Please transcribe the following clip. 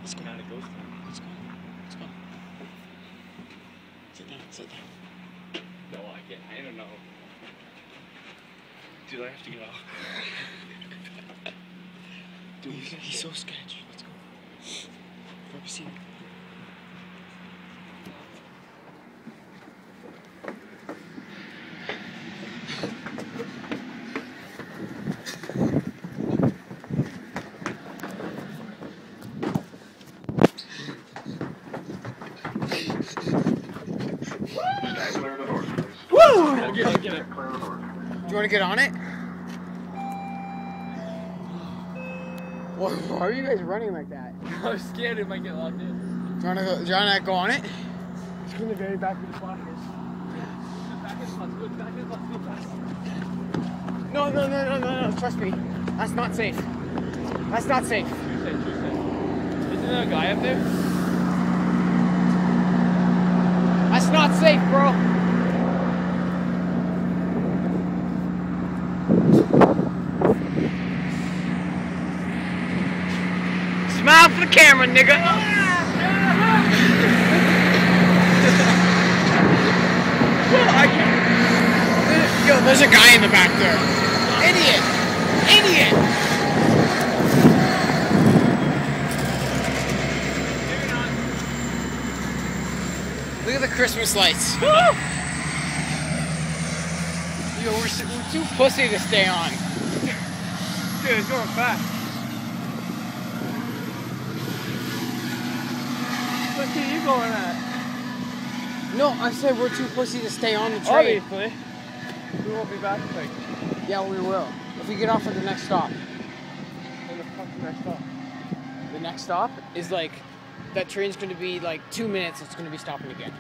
Let's go. Kind of goes to. Let's go. Let's go. Sit down. Sit down. No, I don't know. Dude, I have to get off. Dude, He's so sketchy. Let's go. Grab a seat. Woo! I'll get it. Do you want to get on it? Why are you guys running like that? I was scared it might get locked in. Do you want to go on it? It's in the very back of the bus. Back of the bus. Good. Back of the bus. Go fast. No. Trust me. That's not safe. That's not safe. True set. Isn't there a guy up there? That's not safe, bro. Smile for the camera, nigga. Yo, there's a guy in the back there. Idiot. Look at the Christmas lights. Yo, we're too pussy to stay on. Dude, it's going fast. What are you going at? No, I said we're too pussy to stay on the train. Obviously. We won't be back like. Yeah, we will. If we get off at the next stop. When the fuck's the next stop? The next stop is like, that train's gonna be like 2 minutes, it's gonna be stopping again.